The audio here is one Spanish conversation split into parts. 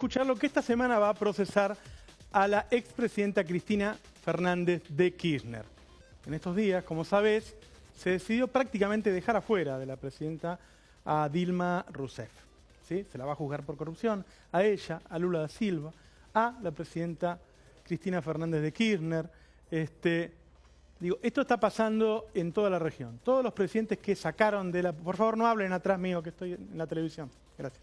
escucharlo, que esta semana va a procesar a la expresidenta Cristina Fernández de Kirchner. En estos días, como sabés, se decidió prácticamente dejar afuera de la presidenta a Dilma Rousseff. ¿Sí? Se la va a juzgar por corrupción a ella, a Lula da Silva, a la presidenta Cristina Fernández de Kirchner. Esto está pasando en toda la región. Todos los presidentes que sacaron de la... Por favor, no hablen atrás mío, que estoy en la televisión. Gracias.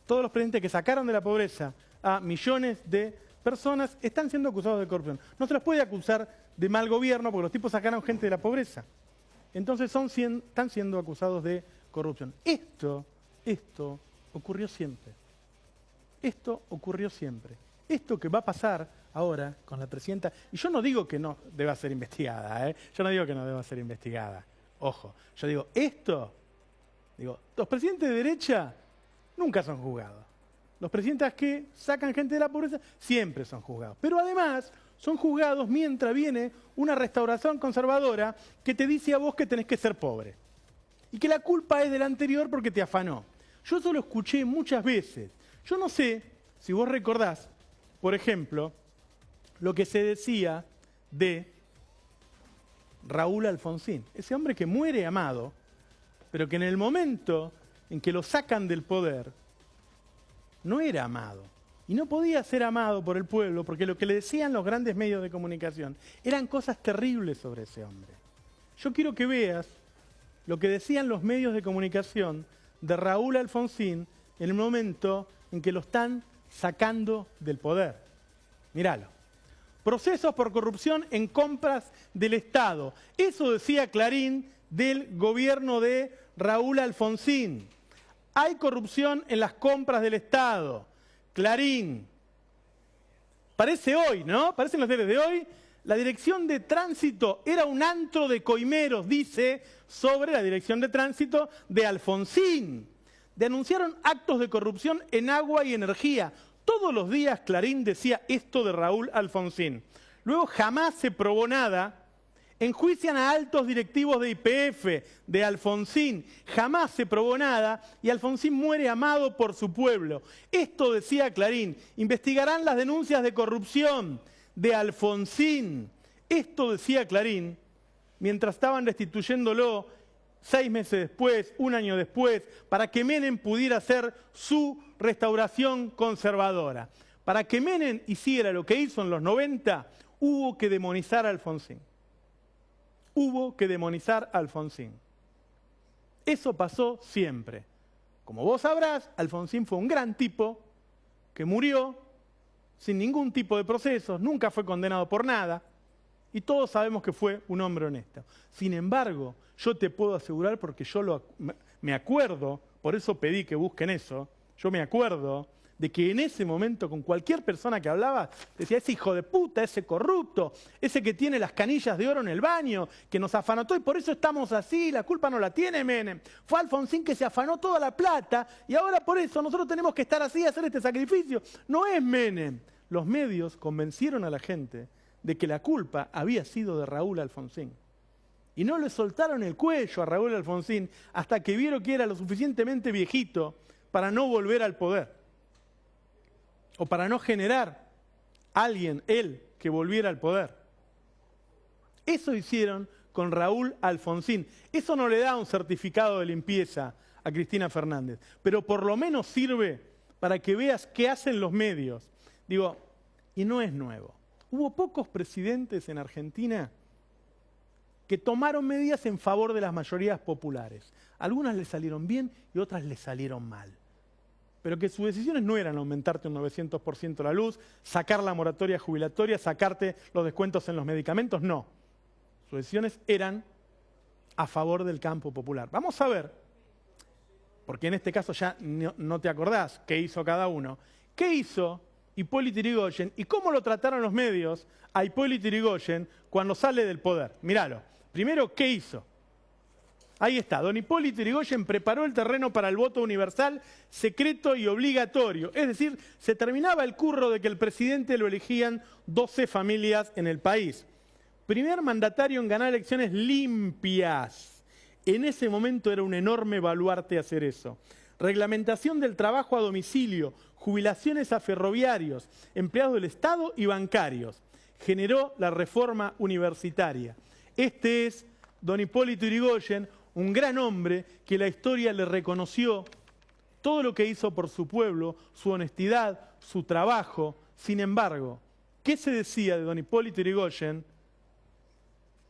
Todos los presidentes que sacaron de la pobreza a millones de personas están siendo acusados de corrupción. No se los puede acusar de mal gobierno porque los tipos sacaron gente de la pobreza. Entonces están siendo acusados de corrupción. Esto ocurrió siempre. Esto ocurrió siempre. Esto que va a pasar ahora con la presidenta, y yo no digo que no deba ser investigada, yo no digo que no deba ser investigada, ojo, yo digo, los presidentes de derecha nunca son juzgados. Los presidentes que sacan gente de la pobreza siempre son juzgados. Pero además son juzgados mientras viene una restauración conservadora que te dice a vos que tenés que ser pobre. Y que la culpa es del anterior porque te afanó. Yo eso lo escuché muchas veces. Yo no sé si vos recordás, por ejemplo, lo que se decía de Raúl Alfonsín. Ese hombre que muere amado, pero que en el momento en que lo sacan del poder, no era amado. Y no podía ser amado por el pueblo, porque lo que le decían los grandes medios de comunicación eran cosas terribles sobre ese hombre. Yo quiero que veas lo que decían los medios de comunicación de Raúl Alfonsín en el momento en que lo están sacando del poder. Míralo. Procesos por corrupción en compras del Estado. Eso decía Clarín del gobierno de Raúl Alfonsín. Hay corrupción en las compras del Estado. Clarín. Parece hoy, ¿no? Parecen los diarios de hoy. La dirección de tránsito era un antro de coimeros, dice, sobre la dirección de tránsito de Alfonsín. Denunciaron actos de corrupción en agua y energía. Todos los días Clarín decía esto de Raúl Alfonsín. Luego jamás se probó nada. Enjuician a altos directivos de YPF, de Alfonsín. Jamás se probó nada y Alfonsín muere amado por su pueblo. Esto decía Clarín. Investigarán las denuncias de corrupción de Alfonsín. Esto decía Clarín mientras estaban destituyéndolo 6 meses después, 1 año después, para que Menem pudiera hacer su restauración conservadora. Para que Menem hiciera lo que hizo en los 90, hubo que demonizar a Alfonsín. Hubo que demonizar a Alfonsín. Eso pasó siempre. Como vos sabrás, Alfonsín fue un gran tipo que murió sin ningún tipo de procesos, nunca fue condenado por nada, y todos sabemos que fue un hombre honesto. Sin embargo, yo te puedo asegurar, porque yo me acuerdo, por eso pedí que busquen eso, yo me acuerdo de que en ese momento con cualquier persona que hablaba, decía, ese hijo de puta, ese corrupto, ese que tiene las canillas de oro en el baño, que nos afanó todo y por eso estamos así, la culpa no la tiene Menem. Fue Alfonsín que se afanó toda la plata y ahora por eso nosotros tenemos que estar así y hacer este sacrificio. No es Menem. Los medios convencieron a la gente de que la culpa había sido de Raúl Alfonsín. Y no le soltaron el cuello a Raúl Alfonsín hasta que vieron que era lo suficientemente viejito para no volver al poder. O para no generar él, que volviera al poder. Eso hicieron con Raúl Alfonsín. Eso no le da un certificado de limpieza a Cristina Fernández, pero por lo menos sirve para que veas qué hacen los medios. Y no es nuevo. Hubo pocos presidentes en Argentina que tomaron medidas en favor de las mayorías populares. Algunas les salieron bien y otras les salieron mal. Pero que sus decisiones no eran aumentarte un 900% la luz, sacar la moratoria jubilatoria, sacarte los descuentos en los medicamentos, no. Sus decisiones eran a favor del campo popular. Vamos a ver, porque en este caso ya no te acordás qué hizo cada uno. ¿Qué hizo Hipólito Yrigoyen y cómo lo trataron los medios a Hipólito Yrigoyen cuando sale del poder? Míralo. Primero, ¿qué hizo? Ahí está, don Hipólito Yrigoyen preparó el terreno para el voto universal, secreto y obligatorio. Es decir, se terminaba el curro de que el presidente lo elegían 12 familias en el país. Primer mandatario en ganar elecciones limpias. En ese momento era un enorme baluarte hacer eso. Reglamentación del trabajo a domicilio, jubilaciones a ferroviarios, empleados del Estado y bancarios. Generó la reforma universitaria. Este es don Hipólito Yrigoyen, un gran hombre que la historia le reconoció todo lo que hizo por su pueblo, su honestidad, su trabajo. Sin embargo, ¿qué se decía de don Hipólito Yrigoyen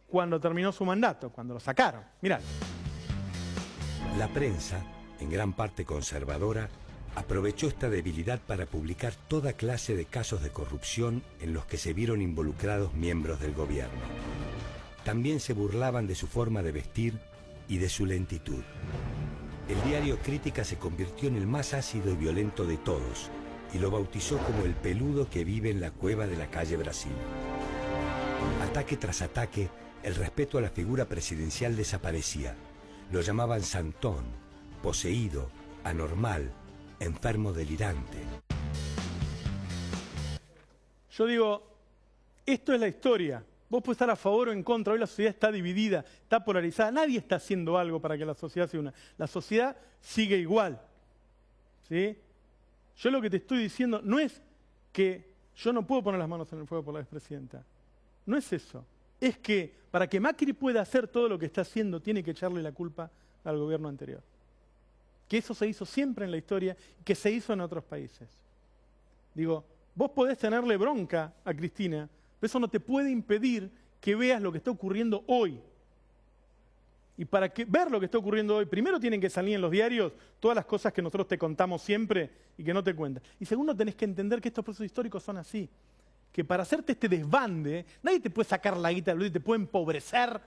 cuando terminó su mandato, cuando lo sacaron? Mirá. La prensa, en gran parte conservadora, aprovechó esta debilidad para publicar toda clase de casos de corrupción en los que se vieron involucrados miembros del gobierno. También se burlaban de su forma de vestir y de su lentitud. El diario Crítica se convirtió en el más ácido y violento de todos y lo bautizó como el peludo que vive en la cueva de la calle Brasil. Ataque tras ataque, el respeto a la figura presidencial desaparecía. Lo llamaban santón, poseído, anormal, enfermo delirante. Yo digo, esto es la historia. Vos podés estar a favor o en contra. Hoy la sociedad está dividida, está polarizada. Nadie está haciendo algo para que la sociedad se una. La sociedad sigue igual. ¿Sí? Yo lo que te estoy diciendo no es que yo no puedo poner las manos en el fuego por la expresidenta. No es eso. Es que para que Macri pueda hacer todo lo que está haciendo, tiene que echarle la culpa al gobierno anterior. Que eso se hizo siempre en la historia y que se hizo en otros países. Digo, vos podés tenerle bronca a Cristina, pero eso no te puede impedir que veas lo que está ocurriendo hoy. Y para ver lo que está ocurriendo hoy, primero tienen que salir en los diarios todas las cosas que nosotros te contamos siempre y que no te cuentan. Y segundo, tenés que entender que estos procesos históricos son así. Que para hacerte este desbande, nadie te puede sacar la guita del bolsillo, te puede empobrecer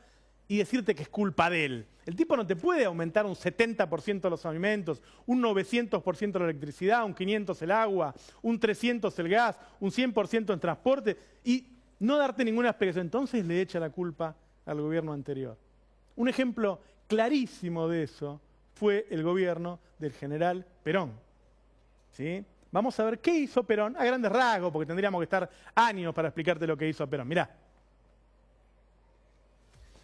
y decirte que es culpa de él. El tipo no te puede aumentar un 70% los alimentos, un 900% la electricidad, un 500% el agua, un 300% el gas, un 100% en transporte y no darte ninguna explicación. Entonces le echa la culpa al gobierno anterior. Un ejemplo clarísimo de eso fue el gobierno del general Perón. ¿Sí? Vamos a ver qué hizo Perón a grandes rasgos, porque tendríamos que estar años para explicarte lo que hizo Perón. Mirá.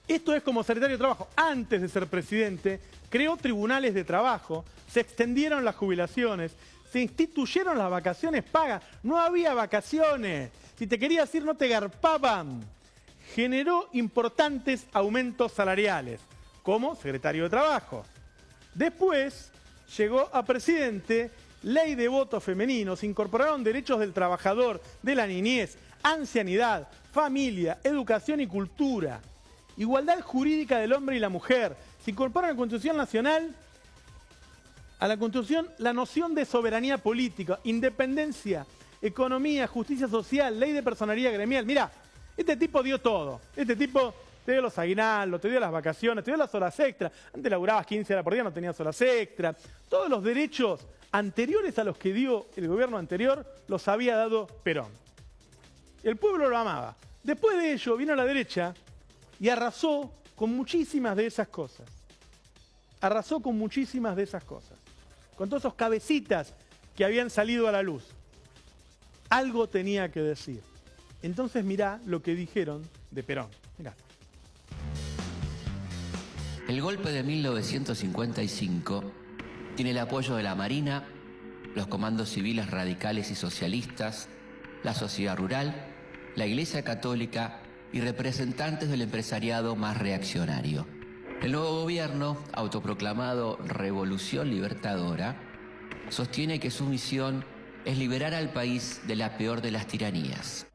Esto es como secretario de Trabajo. Antes de ser presidente, creó tribunales de trabajo, se extendieron las jubilaciones, se instituyeron las vacaciones pagas. No había vacaciones. Si te querías ir, no te garpaban. Generó importantes aumentos salariales, como secretario de Trabajo. Después llegó a presidente. Ley de voto femenino, se incorporaron derechos del trabajador, de la niñez, ancianidad, familia, educación y cultura. Igualdad jurídica del hombre y la mujer. Se incorpora a la Constitución Nacional, a la Constitución, la noción de soberanía política, independencia, economía, justicia social, ley de personería gremial. Mirá, este tipo dio todo. Este tipo te dio los aguinaldos, te dio las vacaciones, te dio las horas extras. Antes laburabas 15 horas por día, no tenías horas extras. Todos los derechos anteriores a los que dio el gobierno anterior, los había dado Perón. El pueblo lo amaba. Después de ello vino la derecha y arrasó con muchísimas de esas cosas. Arrasó con muchísimas de esas cosas. Con todos esos cabecitas que habían salido a la luz. Algo tenía que decir. Entonces mirá lo que dijeron de Perón. Mirá. El golpe de 1955 tiene el apoyo de la Marina, los comandos civiles radicales y socialistas, la sociedad rural, la Iglesia Católica y representantes del empresariado más reaccionario. El nuevo gobierno, autoproclamado Revolución Libertadora, sostiene que su misión es liberar al país de la peor de las tiranías.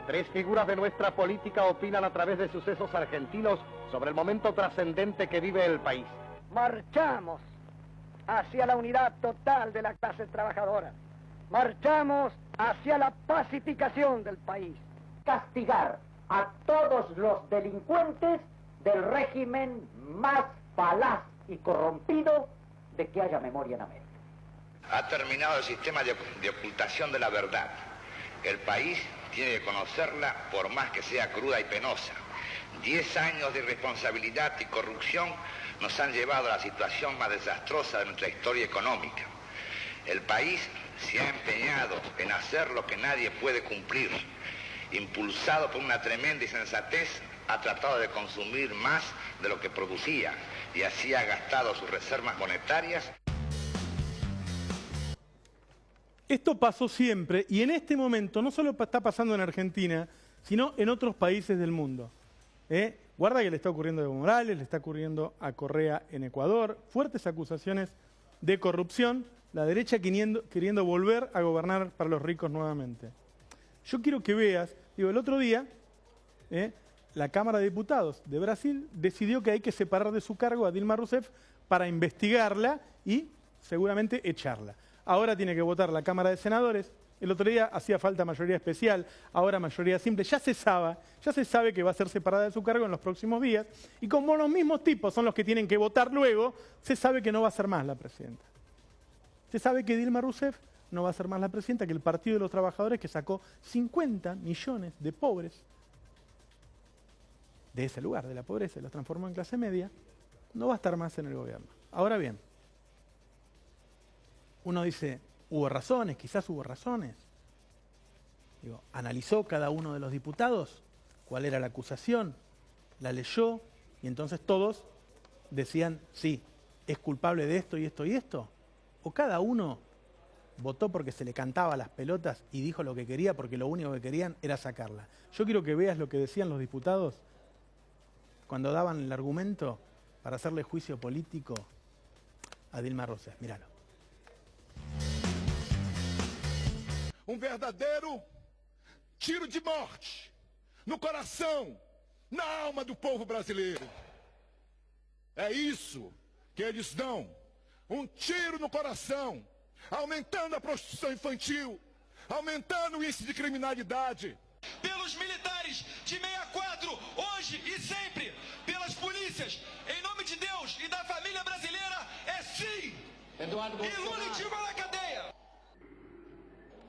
Tres figuras de nuestra política opinan a través de sucesos argentinos sobre el momento trascendente que vive el país. Marchamos hacia la unidad total de la clase trabajadora. Marchamos hacia la pacificación del país. Castigar a todos los delincuentes del régimen más falaz y corrompido de que haya memoria en América. Ha terminado el sistema de ocultación de la verdad. El país tiene que conocerla por más que sea cruda y penosa. 10 años de irresponsabilidad y corrupción nos han llevado a la situación más desastrosa de nuestra historia económica. El país se ha empeñado en hacer lo que nadie puede cumplir. Impulsado por una tremenda insensatez, ha tratado de consumir más de lo que producía y así ha gastado sus reservas monetarias. Esto pasó siempre y en este momento no solo está pasando en Argentina, sino en otros países del mundo. Guarda que le está ocurriendo a Evo Morales, le está ocurriendo a Correa en Ecuador, fuertes acusaciones de corrupción, la derecha queriendo volver a gobernar para los ricos nuevamente. Yo quiero que veas, el otro día, la Cámara de Diputados de Brasil decidió que hay que separar de su cargo a Dilma Rousseff para investigarla y seguramente echarla. Ahora tiene que votar la Cámara de Senadores. El otro día hacía falta mayoría especial, ahora mayoría simple. Ya se sabe que va a ser separada de su cargo en los próximos días. Y como los mismos tipos son los que tienen que votar luego, se sabe que no va a ser más la presidenta. Se sabe que Dilma Rousseff no va a ser más la presidenta, que el Partido de los Trabajadores, que sacó 50 millones de pobres de ese lugar, de la pobreza, y los transformó en clase media, no va a estar más en el gobierno. Ahora bien, uno dice, hubo razones, quizás hubo razones. Analizó cada uno de los diputados cuál era la acusación, la leyó, y entonces todos decían, sí, es culpable de esto y esto y esto. O cada uno votó porque se le cantaba las pelotas y dijo lo que quería porque lo único que querían era sacarla. Yo quiero que veas lo que decían los diputados cuando daban el argumento para hacerle juicio político a Dilma Rousseff. Míralo. Verdadeiro tiro de morte no coração, na alma do povo brasileiro. É isso que eles dão, tiro no coração, aumentando a prostituição infantil, aumentando o índice de criminalidade. Pelos militares de 64, hoje e sempre, pelas polícias, em nome de Deus e da família brasileira, é sim! Eduardo Bolsonaro. E Lula e Dilma na cadeia!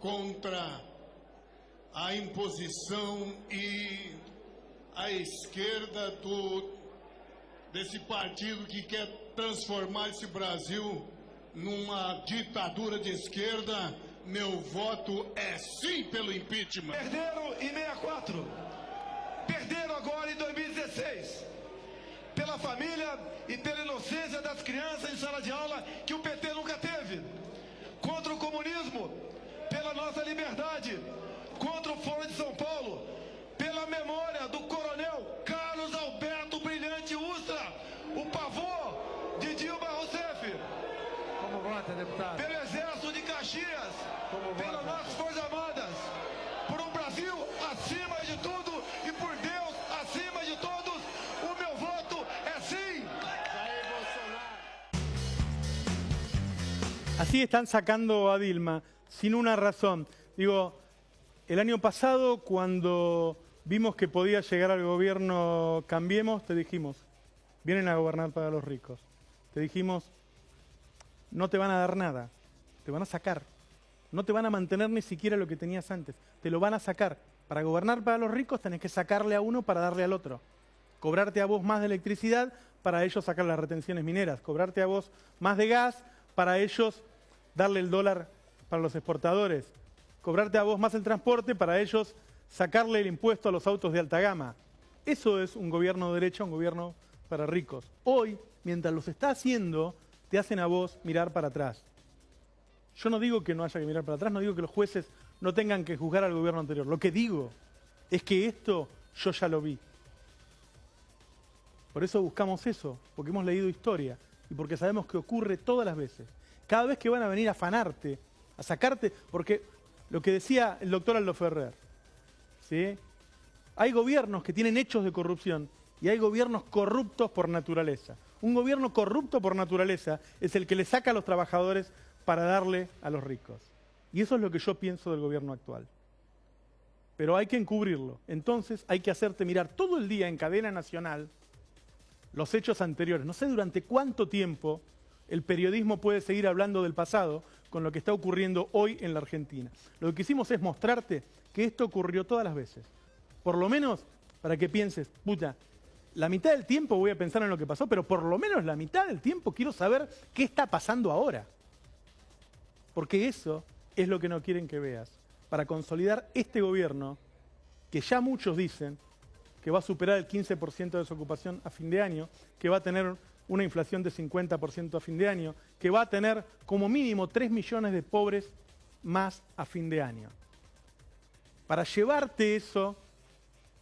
Contra a imposição e a esquerda desse partido que quer transformar esse Brasil numa ditadura de esquerda, meu voto é sim pelo impeachment. Perderam em 64, perderam agora em 2016, pela família e pela inocência das crianças em sala de aula que o PT nunca teve, contra o comunismo, pela nossa liberdade, contra o Fórum de São Paulo, pela memória do coronel Carlos Alberto Brilhante Ustra, o pavor de Dilma Rousseff. Como vota, deputado? Pelo Exército de Caxias, pelas nossas Forças Armadas, por um Brasil acima de tudo e por Deus acima de todos, o meu voto é sim. Así están sacando a Dilma, sin una razón. El año pasado, cuando vimos que podía llegar al gobierno Cambiemos, te dijimos, vienen a gobernar para los ricos. Te dijimos, no te van a dar nada, te van a sacar. No te van a mantener ni siquiera lo que tenías antes, te lo van a sacar. Para gobernar para los ricos tenés que sacarle a uno para darle al otro. Cobrarte a vos más de electricidad para ellos sacar las retenciones mineras. Cobrarte a vos más de gas para ellos darle el dólar para los exportadores. Cobrarte a vos más el transporte para ellos sacarle el impuesto a los autos de alta gama. Eso es un gobierno de derecha, un gobierno para ricos. Hoy, mientras los está haciendo, te hacen a vos mirar para atrás. Yo no digo que no haya que mirar para atrás, no digo que los jueces no tengan que juzgar al gobierno anterior. Lo que digo es que esto yo ya lo vi. Por eso buscamos eso, porque hemos leído historia y porque sabemos que ocurre todas las veces. Cada vez que van a venir a afanarte, a sacarte, porque lo que decía el doctor Aldo Ferrer, ¿sí? Hay gobiernos que tienen hechos de corrupción y hay gobiernos corruptos por naturaleza. Un gobierno corrupto por naturaleza es el que le saca a los trabajadores para darle a los ricos. Y eso es lo que yo pienso del gobierno actual. Pero hay que encubrirlo. Entonces hay que hacerte mirar todo el día en cadena nacional los hechos anteriores. No sé durante cuánto tiempo el periodismo puede seguir hablando del pasado con lo que está ocurriendo hoy en la Argentina. Lo que hicimos es mostrarte que esto ocurrió todas las veces. Por lo menos para que pienses, puta, la mitad del tiempo voy a pensar en lo que pasó, pero por lo menos la mitad del tiempo quiero saber qué está pasando ahora. Porque eso es lo que no quieren que veas. Para consolidar este gobierno, que ya muchos dicen que va a superar el 15% de desocupación a fin de año, que va a tener una inflación de 50% a fin de año, que va a tener como mínimo 3 millones de pobres más a fin de año. Para llevarte eso,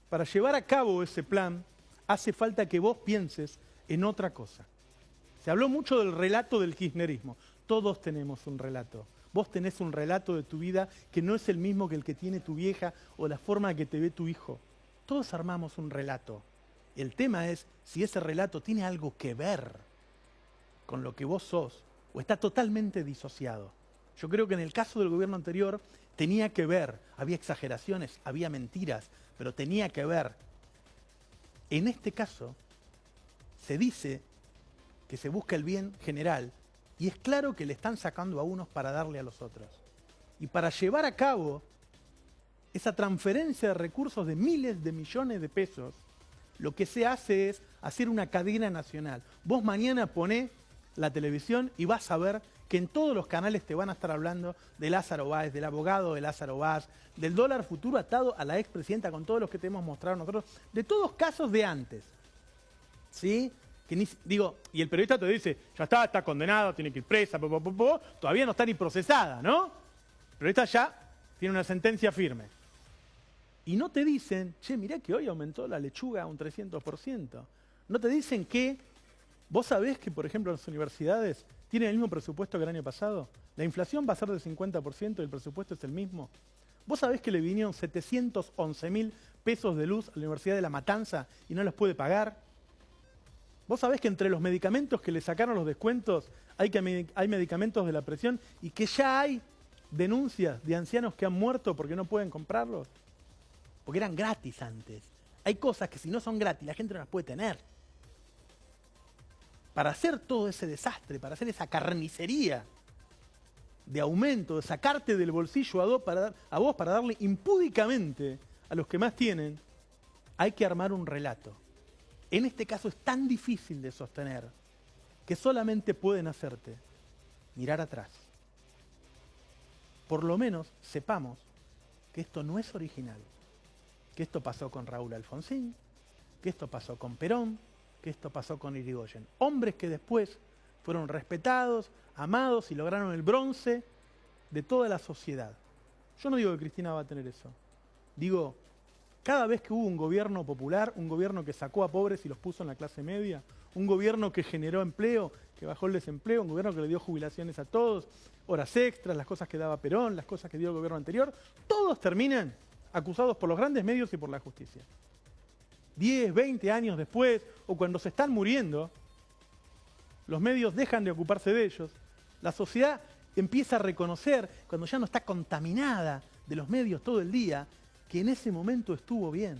para llevar a cabo ese plan, hace falta que vos pienses en otra cosa. Se habló mucho del relato del kirchnerismo. Todos tenemos un relato. Vos tenés un relato de tu vida que no es el mismo que el que tiene tu vieja o la forma que te ve tu hijo. Todos armamos un relato. El tema es si ese relato tiene algo que ver con lo que vos sos o está totalmente disociado. Yo creo que en el caso del gobierno anterior tenía que ver, había exageraciones, había mentiras, pero tenía que ver. En este caso se dice que se busca el bien general y es claro que le están sacando a unos para darle a los otros. Y para llevar a cabo esa transferencia de recursos de miles de millones de pesos, lo que se hace es hacer una cadena nacional. Vos mañana ponés la televisión y vas a ver que en todos los canales te van a estar hablando de Lázaro Báez, del abogado de Lázaro Báez, del dólar futuro atado a la expresidenta con todos los que te hemos mostrado nosotros, de todos casos de antes. ¿Sí? Que y el periodista te dice, ya está condenado, tiene que ir presa, todavía no está ni procesada, ¿no? El periodista ya tiene una sentencia firme. Y no te dicen, che, mirá que hoy aumentó la lechuga un 300%. No te dicen que, vos sabés que, por ejemplo, las universidades tienen el mismo presupuesto que el año pasado. La inflación va a ser del 50% y el presupuesto es el mismo. ¿Vos sabés que le vinieron 711.000 pesos de luz a la Universidad de La Matanza y no los puede pagar? ¿Vos sabés que entre los medicamentos que le sacaron los descuentos hay medicamentos de la presión y que ya hay denuncias de ancianos que han muerto porque no pueden comprarlos? Porque eran gratis antes. Hay cosas que si no son gratis la gente no las puede tener. Para hacer todo ese desastre, para hacer esa carnicería de aumento, de sacarte del bolsillo a vos para darle impúdicamente a los que más tienen, hay que armar un relato. En este caso es tan difícil de sostener que solamente pueden hacerte mirar atrás. Por lo menos sepamos que esto no es original, que esto pasó con Raúl Alfonsín, que esto pasó con Perón, que esto pasó con Irigoyen. Hombres que después fueron respetados, amados y lograron el bronce de toda la sociedad. Yo no digo que Cristina va a tener eso. Digo, cada vez que hubo un gobierno popular, un gobierno que sacó a pobres y los puso en la clase media, un gobierno que generó empleo, que bajó el desempleo, un gobierno que le dio jubilaciones a todos, horas extras, las cosas que daba Perón, las cosas que dio el gobierno anterior, todos terminan acusados por los grandes medios y por la justicia. 10, 20 años después, o cuando se están muriendo, los medios dejan de ocuparse de ellos, la sociedad empieza a reconocer, cuando ya no está contaminada de los medios todo el día, que en ese momento estuvo bien.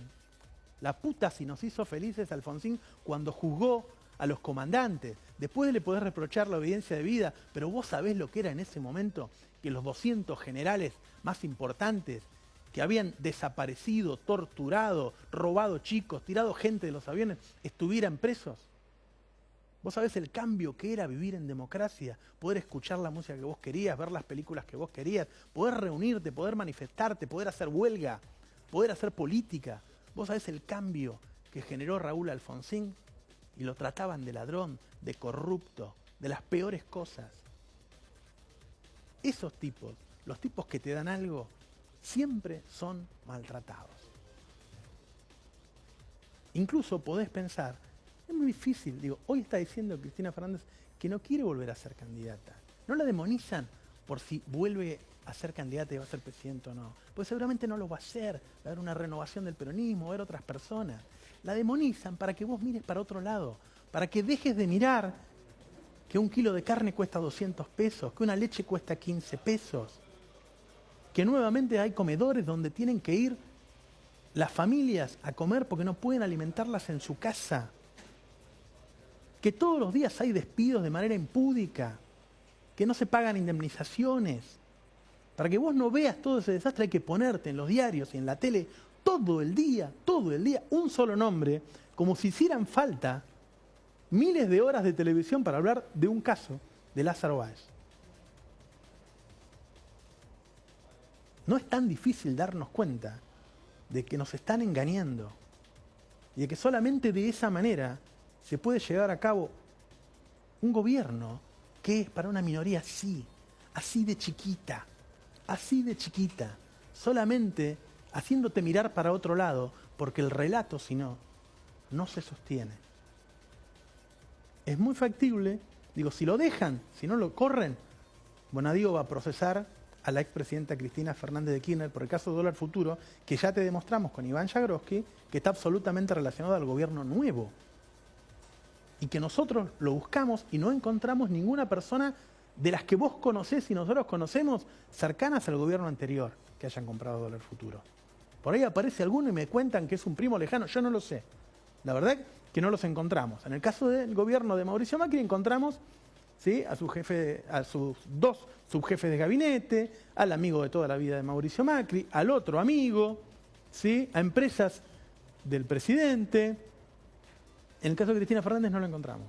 La puta si nos hizo felices Alfonsín cuando juzgó a los comandantes. Después le podés reprochar la obediencia de vida, pero vos sabés lo que era en ese momento, que los 200 generales más importantes que habían desaparecido, torturado, robado chicos, tirado gente de los aviones, estuvieran presos. Vos sabés el cambio que era vivir en democracia, poder escuchar la música que vos querías, ver las películas que vos querías, poder reunirte, poder manifestarte, poder hacer huelga, poder hacer política. Vos sabés el cambio que generó Raúl Alfonsín y lo trataban de ladrón, de corrupto, de las peores cosas. Esos tipos, los tipos que te dan algo, siempre son maltratados. Incluso podés pensar, es muy difícil, digo, hoy está diciendo Cristina Fernández que no quiere volver a ser candidata. No la demonizan por si vuelve a ser candidata y va a ser presidente o no. Pues seguramente no lo va a hacer, va a haber una renovación del peronismo, va a haber otras personas. La demonizan para que vos mires para otro lado, para que dejes de mirar que un kilo de carne cuesta 200 pesos, que una leche cuesta 15 pesos, que nuevamente hay comedores donde tienen que ir las familias a comer porque no pueden alimentarlas en su casa, que todos los días hay despidos de manera impúdica, que no se pagan indemnizaciones. Para que vos no veas todo ese desastre hay que ponerte en los diarios y en la tele todo el día, un solo nombre, como si hicieran falta miles de horas de televisión para hablar de un caso de Lázaro Báez. No es tan difícil darnos cuenta de que nos están engañando, y de que solamente de esa manera se puede llevar a cabo un gobierno que es para una minoría así de chiquita, solamente haciéndote mirar para otro lado, porque el relato, si no se sostiene. Es muy factible, digo, si lo dejan, si no lo corren, Bonadío va a procesar a la expresidenta Cristina Fernández de Kirchner por el caso de Dólar Futuro, que ya te demostramos con Iván Jagroski, que está absolutamente relacionado al gobierno nuevo. Y que nosotros lo buscamos y no encontramos ninguna persona de las que vos conocés y nosotros conocemos cercanas al gobierno anterior que hayan comprado Dólar Futuro. Por ahí aparece alguno y me cuentan que es un primo lejano, yo no lo sé. La verdad que no los encontramos. En el caso del gobierno de Mauricio Macri encontramos, ¿sí?, a sus dos subjefes de gabinete, al amigo de toda la vida de Mauricio Macri, al otro amigo, ¿sí?, a empresas del presidente. En el caso de Cristina Fernández no lo encontramos.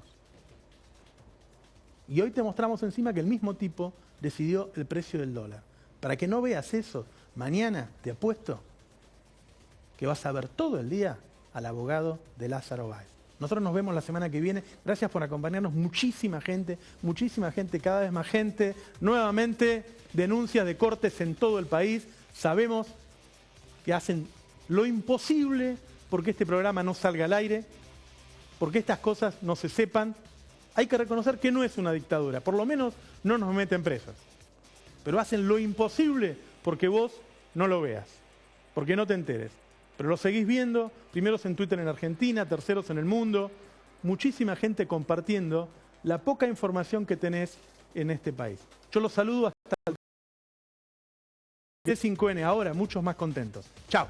Y hoy te mostramos encima que el mismo tipo decidió el precio del dólar. Para que no veas eso, mañana te apuesto que vas a ver todo el día al abogado de Lázaro Báez. Nosotros nos vemos la semana que viene. Gracias por acompañarnos. Muchísima gente, cada vez más gente. Nuevamente, denuncias de cortes en todo el país. Sabemos que hacen lo imposible porque este programa no salga al aire, porque estas cosas no se sepan. Hay que reconocer que no es una dictadura. Por lo menos no nos meten presos. Pero hacen lo imposible porque vos no lo veas, porque no te enteres. Pero lo seguís viendo, primeros en Twitter en Argentina, terceros en el mundo, muchísima gente compartiendo la poca información que tenés en este país. Yo los saludo hasta el T5N ahora, muchos más contentos. Chao.